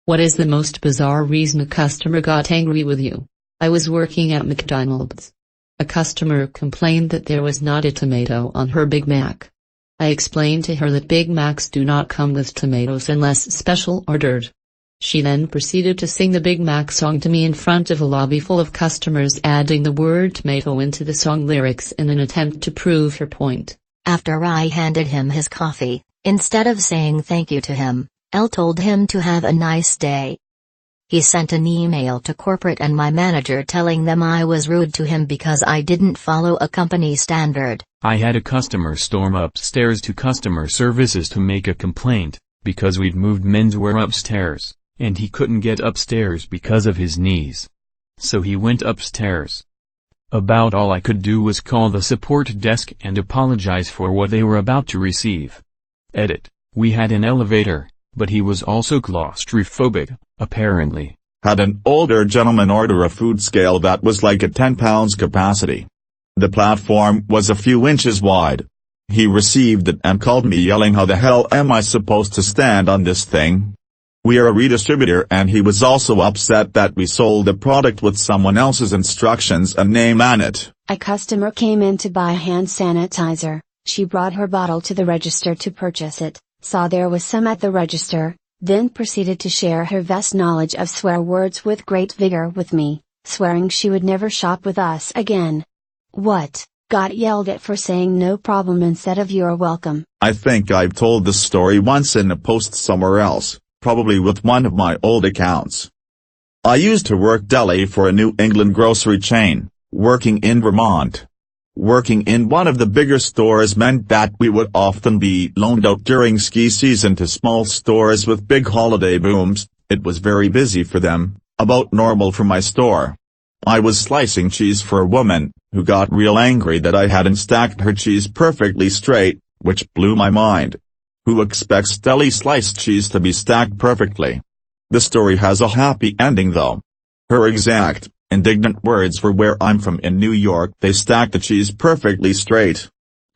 What is the most bizarre reason a customer got angry with you? I was working at McDonald's. A customer complained that there was not a tomato on her Big Mac. I explained to her that Big Macs do not come with tomatoes unless special ordered. She then proceeded to sing the Big Mac song to me in front of a lobby full of customers, adding the word tomato into the song lyrics in an attempt to prove her point. After I handed him his coffee, instead of saying thank you to him, Elle told him to have a nice day. He sent an email to corporate and my manager telling them I was rude to him because I didn't follow a company standard. I had a customer storm upstairs to customer services to make a complaint, because we'd moved menswear upstairs, and he couldn't get upstairs because of his knees. So he went upstairs. About all I could do was call the support desk and apologize for what they were about to receive. Edit. We had an elevator, but he was also claustrophobic, apparently. Had an older gentleman order a food scale that was like a 10 pounds capacity. The platform was a few inches wide. He received it and called me yelling, "How the hell am I supposed to stand on this thing?" We are a redistributor, and he was also upset that we sold the product with someone else's instructions and name on it. A customer came in to buy hand sanitizer. She brought her bottle to the register to purchase it, saw there was some at the register, then proceeded to share her vast knowledge of swear words with great vigor with me, swearing she would never shop with us again. What? Got yelled at for saying no problem instead of you're welcome. I think I've told this story once in a post somewhere else, probably with one of my old accounts. I used to work deli for a New England grocery chain, working in Vermont. Working in one of the bigger stores meant that we would often be loaned out during ski season to small stores with big holiday booms. It was very busy for them, about normal for my store. I was slicing cheese for a woman, who got real angry that I hadn't stacked her cheese perfectly straight, which blew my mind. Who expects deli sliced cheese to be stacked perfectly? The story has a happy ending though. Her exact, indignant words were, "Where I'm from in New York they stack the cheese perfectly straight."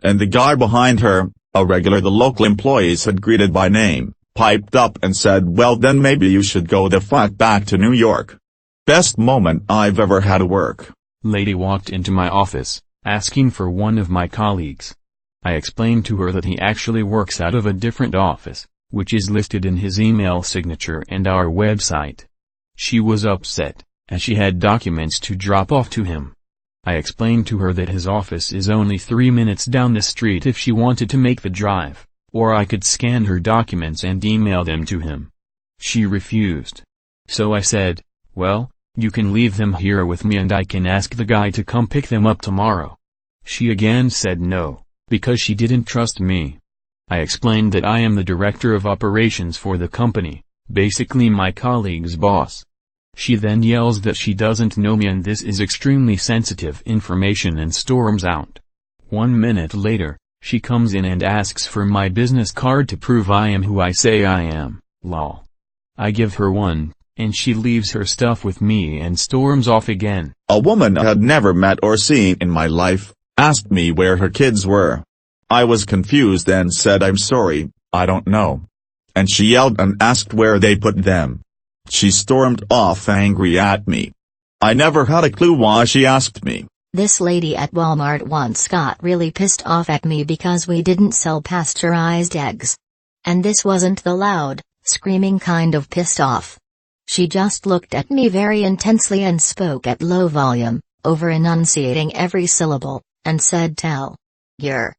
And the guy behind her, a regular the local employees had greeted by name, piped up and said, "Well then maybe you should go the fuck back to New York." Best moment I've ever had at work. Lady walked into my office, asking for one of my colleagues. I explained to her that he actually works out of a different office, which is listed in his email signature and our website. She was upset, as she had documents to drop off to him. I explained to her that his office is only 3 minutes down the street if she wanted to make the drive, or I could scan her documents and email them to him. She refused. So I said, "Well, you can leave them here with me and I can ask the guy to come pick them up tomorrow." She again said no, because she didn't trust me. I explained that I am the director of operations for the company, basically my colleague's boss. She then yells that she doesn't know me and this is extremely sensitive information and storms out. 1 minute later, she comes in and asks for my business card to prove I am who I say I am, lol. I give her one, and she leaves her stuff with me and storms off again. A woman I had never met or seen in my life, asked me where her kids were. I was confused and said, "I'm sorry, I don't know." And she yelled and asked where they put them. She stormed off angry at me. I never had a clue why she asked me. This lady at Walmart once got really pissed off at me because we didn't sell pasteurized eggs. And this wasn't the loud, screaming kind of pissed off. She just looked at me very intensely and spoke at low volume, over-enunciating every syllable, and said, "Tell your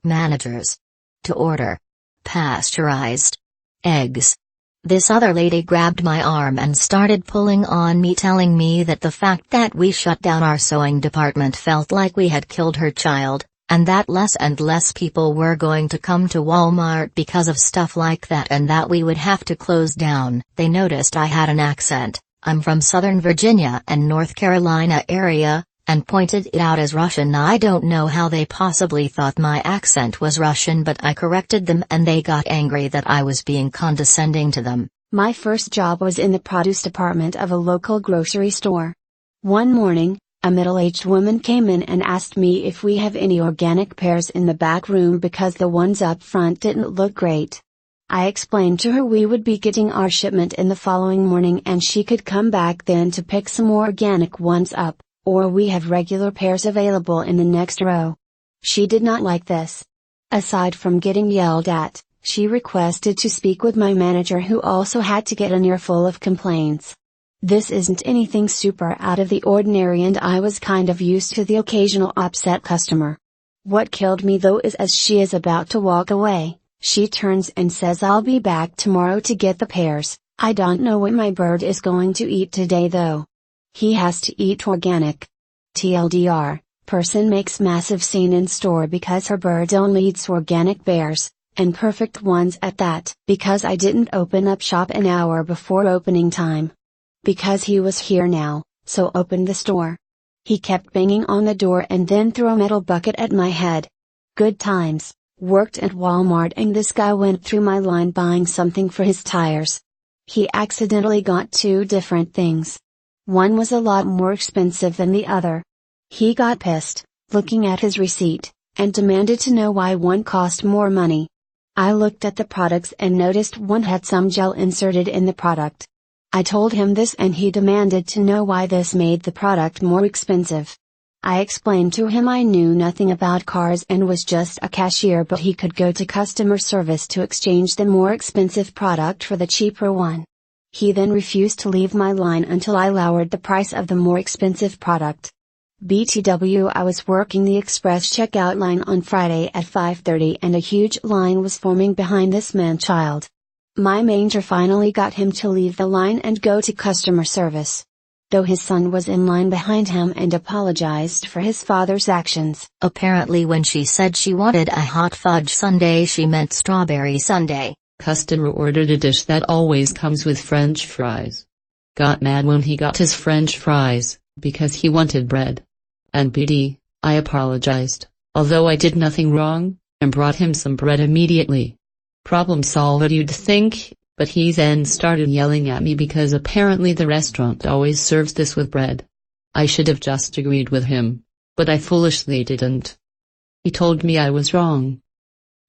managers to order pasteurized eggs." This other lady grabbed my arm and started pulling on me, telling me that the fact that we shut down our sewing department felt like we had killed her child, and that less and less people were going to come to Walmart because of stuff like that and that we would have to close down. They noticed I had an accent. I'm from Southern Virginia and North Carolina area, and pointed it out as Russian. I don't know how they possibly thought my accent was Russian, but I corrected them and they got angry that I was being condescending to them. My first job was in the produce department of a local grocery store. One morning, a middle-aged woman came in and asked me if we have any organic pears in the back room because the ones up front didn't look great. I explained to her we would be getting our shipment in the following morning and she could come back then to pick some more organic ones up, or we have regular pears available in the next row. She did not like this. Aside from getting yelled at, she requested to speak with my manager, who also had to get an earful of complaints. This isn't anything super out of the ordinary and I was kind of used to the occasional upset customer. What killed me though is as she is about to walk away, she turns and says, "I'll be back tomorrow to get the pears. I don't know what my bird is going to eat today though. He has to eat organic." TLDR, person makes massive scene in store because her bird only eats organic bears, and perfect ones at that. Because I didn't open up shop an hour before opening time. Because he was here now, so opened the store. He kept banging on the door and then threw a metal bucket at my head. Good times. Worked at Walmart and this guy went through my line buying something for his tires. He accidentally got two different things. One was a lot more expensive than the other. He got pissed, looking at his receipt, and demanded to know why one cost more money. I looked at the products and noticed one had some gel inserted in the product. I told him this and he demanded to know why this made the product more expensive. I explained to him I knew nothing about cars and was just a cashier, but he could go to customer service to exchange the more expensive product for the cheaper one. He then refused to leave my line until I lowered the price of the more expensive product. BTW, I was working the express checkout line on Friday at 5:30 and a huge line was forming behind this man-child. My manager finally got him to leave the line and go to customer service. Though his son was in line behind him and apologized for his father's actions. Apparently when she said she wanted a hot fudge sundae she meant strawberry sundae. Customer ordered a dish that always comes with French fries. Got mad when he got his French fries, because he wanted bread. And I apologized, although I did nothing wrong, and brought him some bread immediately. Problem solved, you'd think, but he then started yelling at me because apparently the restaurant always serves this with bread. I should have just agreed with him, but I foolishly didn't. He told me I was wrong.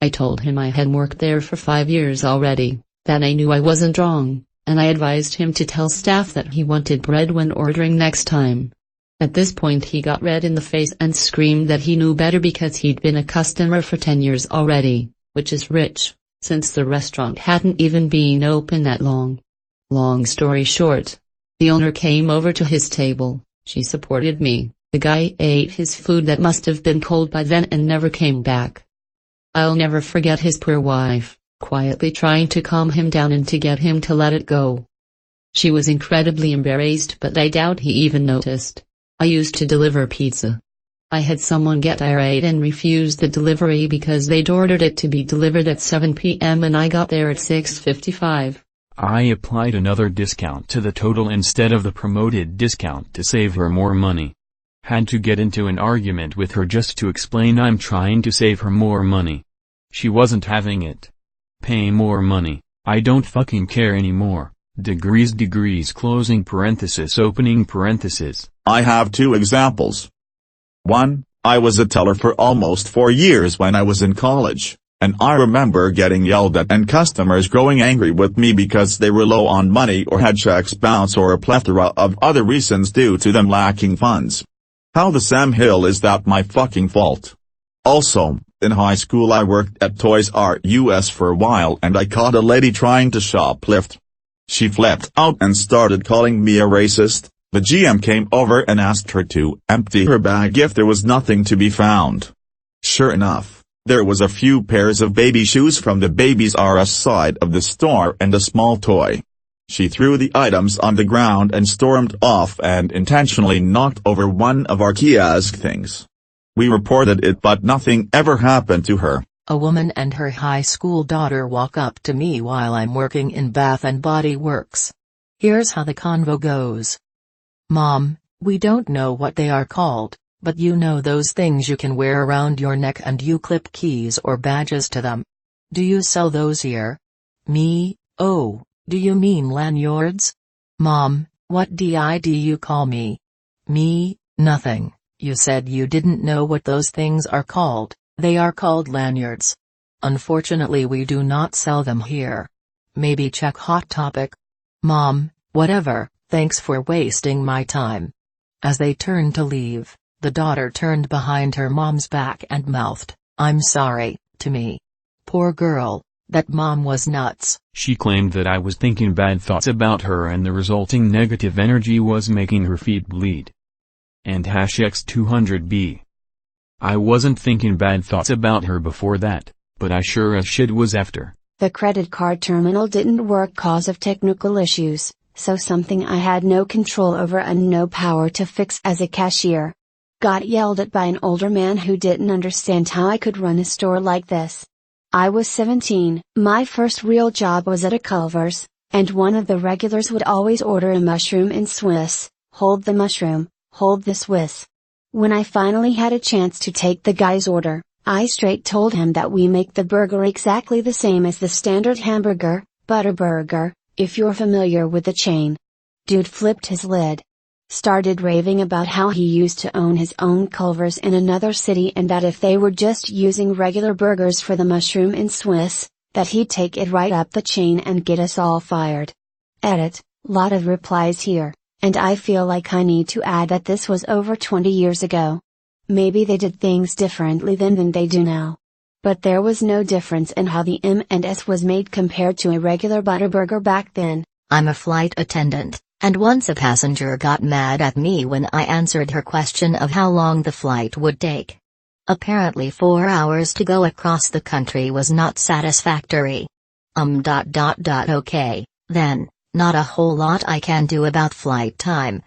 I told him I had worked there for 5 years already, that I knew I wasn't wrong, and I advised him to tell staff that he wanted bread when ordering next time. At this point he got red in the face and screamed that he knew better because he'd been a customer for 10 years already, which is rich, since the restaurant hadn't even been open that long. Long story short, the owner came over to his table, she supported me, the guy ate his food that must have been cold by then and never came back. I'll never forget his poor wife, quietly trying to calm him down and to get him to let it go. She was incredibly embarrassed, but I doubt he even noticed. I used to deliver pizza. I had someone get irate and refuse the delivery because they'd ordered it to be delivered at 7 p.m. and I got there at 6:55. I applied another discount to the total instead of the promoted discount to save her more money. Had to get into an argument with her just to explain I'm trying to save her more money. She wasn't having it. Pay more money, I don't fucking care anymore. Degrees closing parenthesis opening parenthesis. I have 2 examples. 1, I was a teller for almost 4 years when I was in college, and I remember getting yelled at and customers growing angry with me because they were low on money or had checks bounce or a plethora of other reasons due to them lacking funds. How the Sam Hill is that my fucking fault? Also, in high school I worked at Toys R Us for a while and I caught a lady trying to shoplift. She flipped out and started calling me a racist. The GM came over and asked her to empty her bag if there was nothing to be found. Sure enough, there was a few pairs of baby shoes from the Babies R Us side of the store and a small toy. She threw the items on the ground and stormed off and intentionally knocked over one of our kiosk things. We reported it but nothing ever happened to her. A woman and her high school daughter walk up to me while I'm working in Bath and Body Works. Here's how the convo goes. Mom, we don't know what they are called, but you know those things you can wear around your neck and you clip keys or badges to them. Do you sell those here? Me, oh, do you mean lanyards? Mom, what did you call me? Me, nothing, you said you didn't know what those things are called, they are called lanyards. Unfortunately we do not sell them here. Maybe check Hot Topic. Mom, whatever, thanks for wasting my time. As they turned to leave, the daughter turned behind her mom's back and mouthed, "I'm sorry," to me. Poor girl, that mom was nuts. She claimed that I was thinking bad thoughts about her and the resulting negative energy was making her feet bleed. And #X200B. I wasn't thinking bad thoughts about her before that, but I sure as shit was after. The credit card terminal didn't work cause of technical issues, so something I had no control over and no power to fix as a cashier. Got yelled at by an older man who didn't understand how I could run a store like this. I was 17, my first real job was at a Culver's, and one of the regulars would always order a mushroom in Swiss, hold the mushroom, hold the Swiss. When I finally had a chance to take the guy's order, I straight told him that we make the burger exactly the same as the standard hamburger, Butterburger, if you're familiar with the chain. Dude flipped his lid. Started raving about how he used to own his own Culver's in another city and that if they were just using regular burgers for the mushroom in Swiss, that he'd take it right up the chain and get us all fired. Edit, lot of replies here, and I feel like I need to add that this was over 20 years ago. Maybe they did things differently then than they do now. But there was no difference in how the M&S was made compared to a regular Butterburger back then. I'm a flight attendant, and once a passenger got mad at me when I answered her question of how long the flight would take. Apparently 4 hours to go across the country was not satisfactory. Okay, then, not a whole lot I can do about flight time.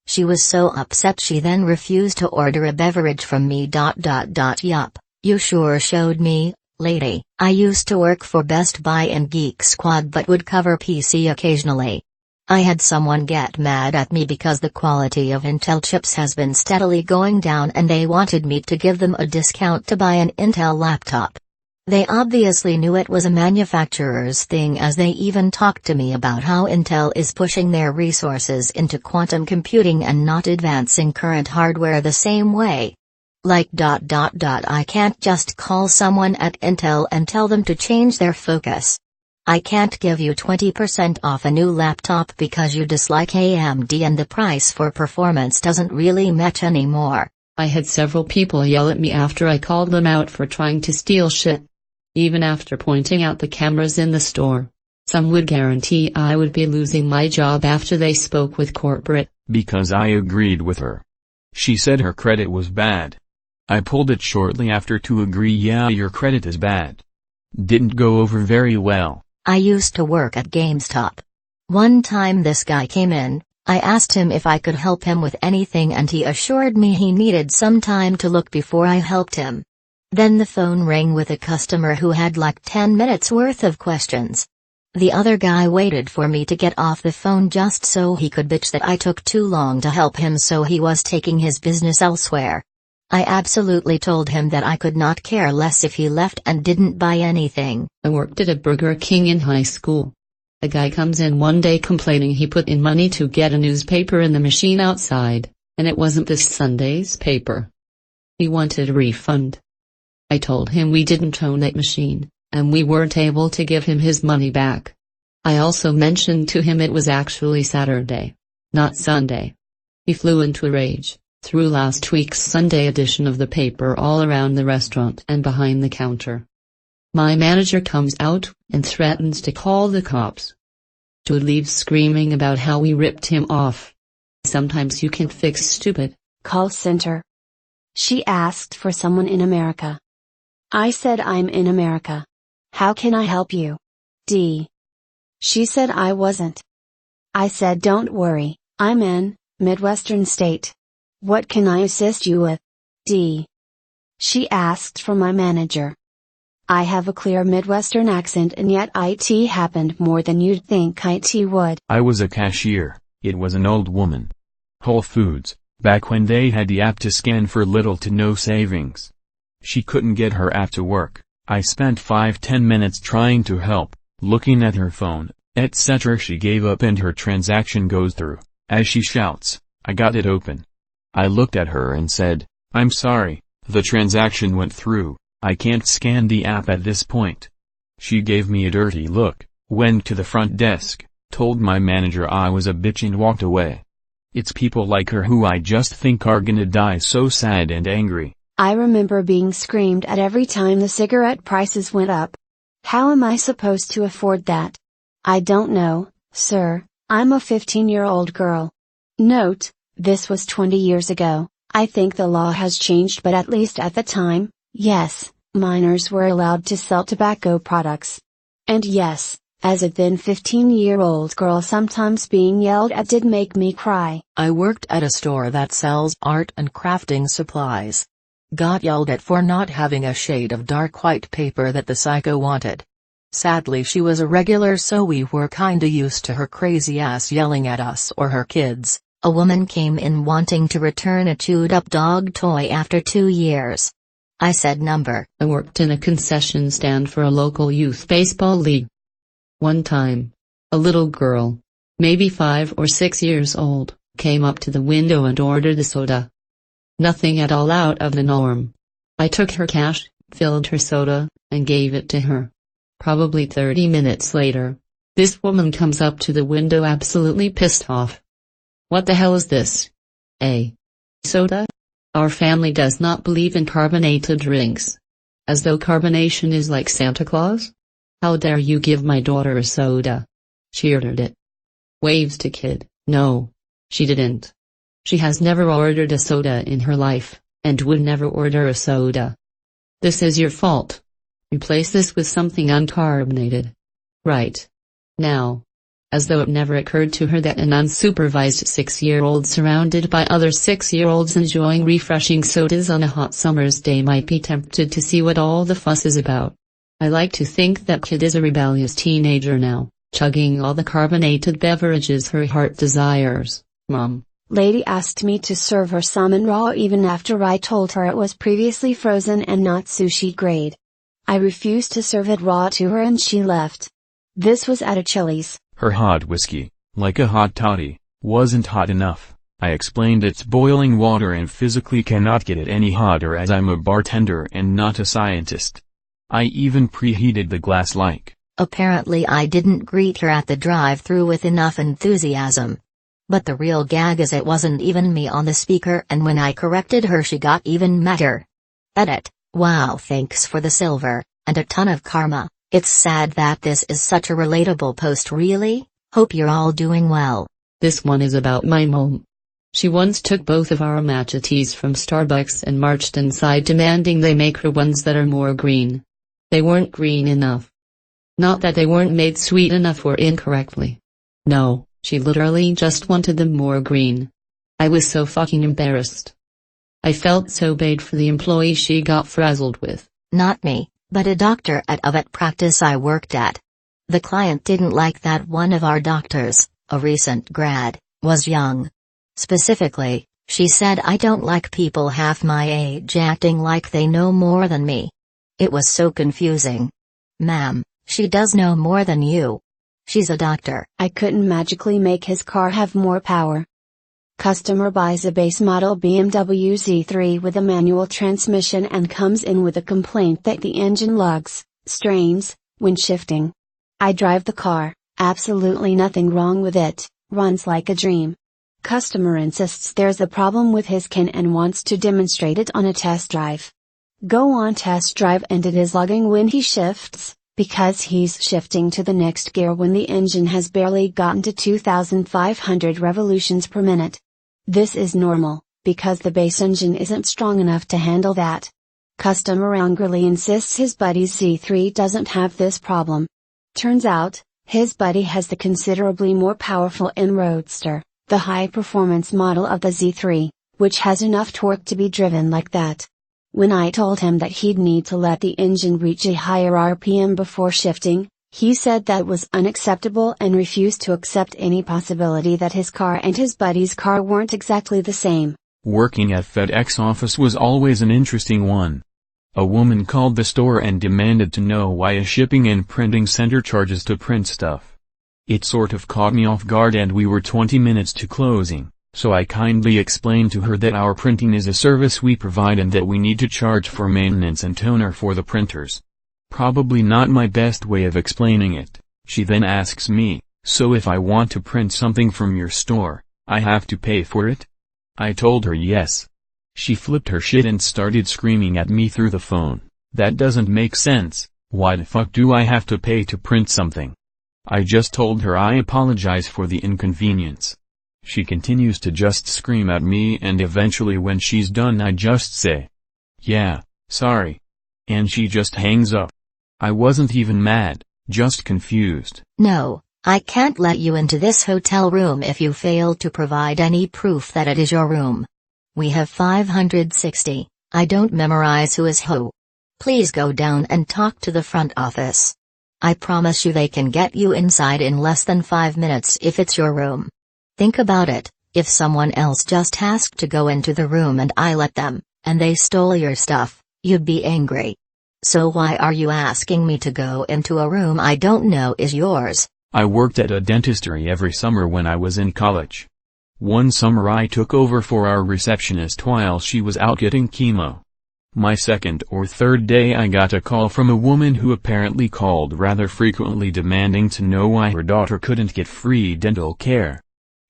She was so upset she then refused to order a beverage from me. Yup, you sure showed me, lady. I used to work for Best Buy and Geek Squad but would cover PC occasionally. I had someone get mad at me because the quality of Intel chips has been steadily going down and they wanted me to give them a discount to buy an Intel laptop. They obviously knew it was a manufacturer's thing as they even talked to me about how Intel is pushing their resources into quantum computing and not advancing current hardware the same way. Like ... I can't just call someone at Intel and tell them to change their focus. I can't give you 20% off a new laptop because you dislike AMD and the price for performance doesn't really match anymore. I had several people yell at me after I called them out for trying to steal shit. Even after pointing out the cameras in the store. Some would guarantee I would be losing my job after they spoke with corporate. Because I agreed with her. She said her credit was bad. I pulled it shortly after to agree, yeah, your credit is bad. Didn't go over very well. I used to work at GameStop. One time this guy came in, I asked him if I could help him with anything and he assured me he needed some time to look before I helped him. Then the phone rang with a customer who had like 10 minutes worth of questions. The other guy waited for me to get off the phone just so he could bitch that I took too long to help him, so he was taking his business elsewhere. I absolutely told him that I could not care less if he left and didn't buy anything. I worked at a Burger King in high school. A guy comes in one day complaining he put in money to get a newspaper in the machine outside, and it wasn't this Sunday's paper. He wanted a refund. I told him we didn't own that machine, and we weren't able to give him his money back. I also mentioned to him it was actually Saturday, not Sunday. He flew into a rage, threw last week's Sunday edition of the paper all around the restaurant and behind the counter. My manager comes out and threatens to call the cops. Dude leaves screaming about how we ripped him off. Sometimes you can't fix stupid. Call center. She asked for someone in America. I said I'm in America. How can I help you? D. She said I wasn't. I said don't worry, I'm in Midwestern state. What can I assist you with? D. She asked for my manager. I have a clear Midwestern accent and yet IT happened more than you'd think IT would. I was a cashier, it was an old woman. Whole Foods, back when they had the app to scan for little to no savings. She couldn't get her app to work. I spent 5-10 minutes trying to help, looking at her phone, etc. She gave up and her transaction goes through. As she shouts, I got it open. I looked at her and said, I'm sorry, the transaction went through. I can't scan the app at this point. She gave me a dirty look, went to the front desk, told my manager I was a bitch and walked away. It's people like her who I just think are gonna die so sad and angry. I remember being screamed at every time the cigarette prices went up. How am I supposed to afford that? I don't know, sir, I'm a 15-year-old girl. Note, this was 20 years ago. I think the law has changed, but at least at the time, yes, minors were allowed to sell tobacco products. And yes, as a then 15-year-old girl, sometimes being yelled at did make me cry. I worked at a store that sells art and crafting supplies. Got yelled at for not having a shade of dark white paper that the psycho wanted. Sadly, she was a regular, so we were kinda used to her crazy ass yelling at us or her kids. A woman came in wanting to return a chewed-up dog toy after 2 years. I said number. I worked in a concession stand for a local youth baseball league. One time, a little girl, maybe 5 or 6 years old, came up to the window and ordered a soda. Nothing at all out of the norm. I took her cash, filled her soda, and gave it to her. Probably 30 minutes later, this woman comes up to the window absolutely pissed off. What the hell is this? A soda? Our family does not believe in carbonated drinks. As though carbonation is like Santa Claus? How dare you give my daughter a soda? She ordered it. Waves to kid. No, she didn't. She has never ordered a soda in her life, and would never order a soda. This is your fault. Replace this with something uncarbonated. Right now. As though it never occurred to her that an unsupervised 6-year-old surrounded by other 6-year-olds enjoying refreshing sodas on a hot summer's day might be tempted to see what all the fuss is about. I like to think that kid is a rebellious teenager now, chugging all the carbonated beverages her heart desires. Mom. Lady asked me to serve her salmon raw even after I told her it was previously frozen and not sushi grade. I refused to serve it raw to her and she left. This was at a Chili's. Her hot whiskey, like a hot toddy, wasn't hot enough. I explained it's boiling water and physically cannot get it any hotter as I'm a bartender and not a scientist. I even preheated the glass like. Apparently I didn't greet her at the drive-thru with enough enthusiasm. But the real gag is it wasn't even me on the speaker, and when I corrected her she got even madder. Edit. Wow, thanks for the silver, and a ton of karma. It's sad that this is such a relatable post, really. Hope you're all doing well. This one is about my mom. She once took both of our matcha teas from Starbucks and marched inside demanding they make her ones that are more green. They weren't green enough. Not that they weren't made sweet enough or incorrectly. No, she literally just wanted them more green. I was so fucking embarrassed. I felt so bad for the employee she got frazzled with. Not me, but a doctor at a vet practice I worked at. The client didn't like that one of our doctors, a recent grad, was young. Specifically, she said I don't like people half my age acting like they know more than me. It was so confusing. Ma'am, she does know more than you. She's a doctor. I couldn't magically make his car have more power. Customer buys a base model BMW Z3 with a manual transmission and comes in with a complaint that the engine lugs, strains, when shifting. I drive the car, absolutely nothing wrong with it, runs like a dream. Customer insists there's a problem with his can and wants to demonstrate it on a test drive. Go on test drive and it is lugging when he shifts, because he's shifting to the next gear when the engine has barely gotten to 2,500 revolutions per minute. This is normal, because the base engine isn't strong enough to handle that. Customer angrily insists his buddy's Z3 doesn't have this problem. Turns out, his buddy has the considerably more powerful Roadster, the high-performance model of the Z3, which has enough torque to be driven like that. When I told him that he'd need to let the engine reach a higher RPM before shifting, he said that was unacceptable and refused to accept any possibility that his car and his buddy's car weren't exactly the same. Working at FedEx office was always an interesting one. A woman called the store and demanded to know why a shipping and printing center charges to print stuff. It sort of caught me off guard and we were 20 minutes to closing. So I kindly explained to her that our printing is a service we provide and that we need to charge for maintenance and toner for the printers. Probably not my best way of explaining it. She then asks me, "So if I want to print something from your store, I have to pay for it?" I told her yes. She flipped her shit and started screaming at me through the phone, "That doesn't make sense, why the fuck do I have to pay to print something?" I just told her I apologize for the inconvenience. She continues to just scream at me, and eventually when she's done I just say, "Yeah, sorry." And she just hangs up. I wasn't even mad, just confused. No, I can't let you into this hotel room if you fail to provide any proof that it is your room. We have 560, I don't memorize who is who. Please go down and talk to the front office. I promise you they can get you inside in less than 5 minutes if it's your room. Think about it, if someone else just asked to go into the room and I let them, and they stole your stuff, you'd be angry. So why are you asking me to go into a room I don't know is yours? I worked at a dentistry every summer when I was in college. One summer I took over for our receptionist while she was out getting chemo. My second or third day I got a call from a woman who apparently called rather frequently demanding to know why her daughter couldn't get free dental care.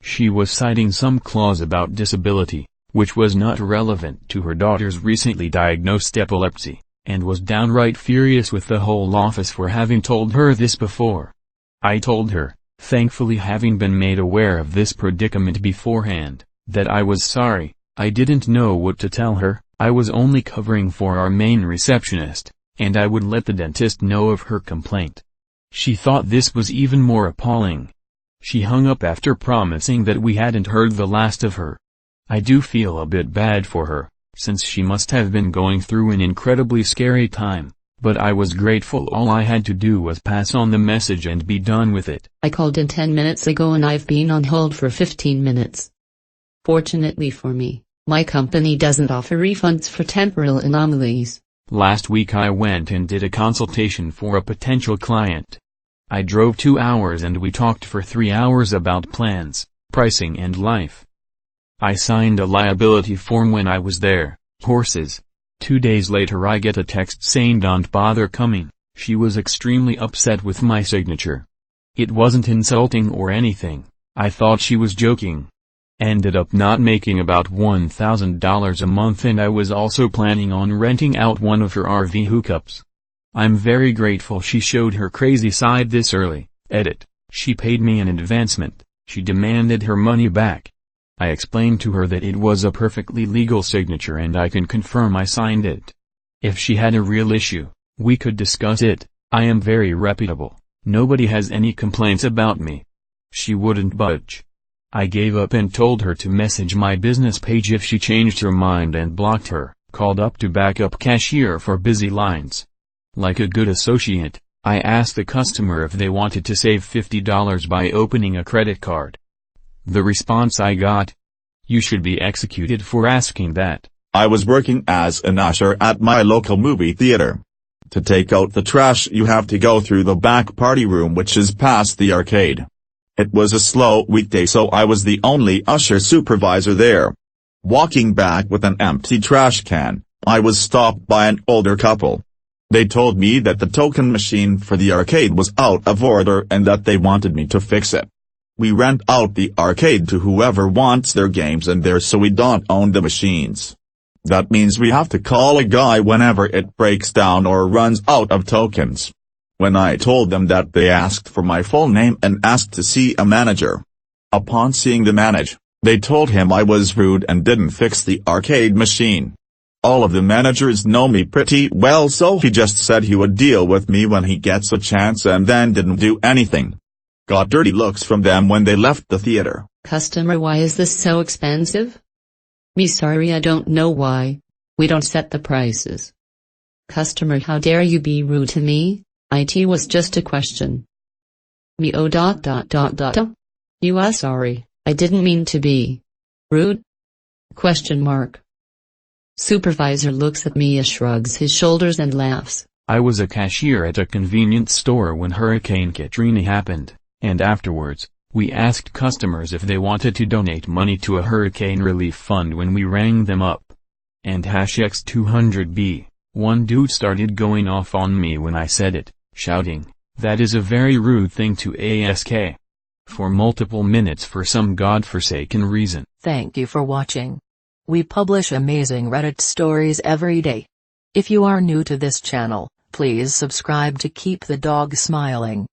She was citing some clause about disability, which was not relevant to her daughter's recently diagnosed epilepsy, and was downright furious with the whole office for having told her this before. I told her, thankfully having been made aware of this predicament beforehand, that I was sorry, I didn't know what to tell her, I was only covering for our main receptionist, and I would let the dentist know of her complaint. She thought this was even more appalling. She hung up after promising that we hadn't heard the last of her. I do feel a bit bad for her, since she must have been going through an incredibly scary time, but I was grateful all I had to do was pass on the message and be done with it. I called in 10 minutes ago and I've been on hold for 15 minutes. Fortunately for me, my company doesn't offer refunds for temporal anomalies. Last week I went and did a consultation for a potential client. I drove 2 hours and we talked for 3 hours about plans, pricing and life. I signed a liability form when I was there, horses. 2 days later I get a text saying don't bother coming. She was extremely upset with my signature. It wasn't insulting or anything, I thought she was joking. Ended up not making about $1,000 a month and I was also planning on renting out one of her RV hookups. I'm very grateful she showed her crazy side this early. Edit. She paid me an advancement, she demanded her money back. I explained to her that it was a perfectly legal signature and I can confirm I signed it. If she had a real issue, we could discuss it. I am very reputable, nobody has any complaints about me. She wouldn't budge. I gave up and told her to message my business page if she changed her mind and blocked her, called up to backup cashier for busy lines. Like a good associate, I asked the customer if they wanted to save $50 by opening a credit card. The response I got: "You should be executed for asking that." I was working as an usher at my local movie theater. To take out the trash you have to go through the back party room which is past the arcade. It was a slow weekday so I was the only usher supervisor there. Walking back with an empty trash can, I was stopped by an older couple. They told me that the token machine for the arcade was out of order and that they wanted me to fix it. We rent out the arcade to whoever wants their games in there so we don't own the machines. That means we have to call a guy whenever it breaks down or runs out of tokens. When I told them that, they asked for my full name and asked to see a manager. Upon seeing the manager, they told him I was rude and didn't fix the arcade machine. All of the managers know me pretty well so he just said he would deal with me when he gets a chance and then didn't do anything. Got dirty looks from them when they left the theater. Customer: why is this so expensive? Me: sorry, I don't know why. We don't set the prices. Customer: how dare you be rude to me? It was just a question. Me: oh ... You are sorry, I didn't mean to be rude? Question mark. Supervisor looks at me, shrugs his shoulders and laughs. I was a cashier at a convenience store when Hurricane Katrina happened, and afterwards, We asked customers if they wanted to donate money to a hurricane relief fund when we rang them up. And #X200B, one dude started going off on me when I said it, shouting, "That is a very rude thing to ask," for multiple minutes for some godforsaken reason. Thank you for watching. We publish amazing Reddit stories every day. If you are new to this channel, please subscribe to keep the dog smiling.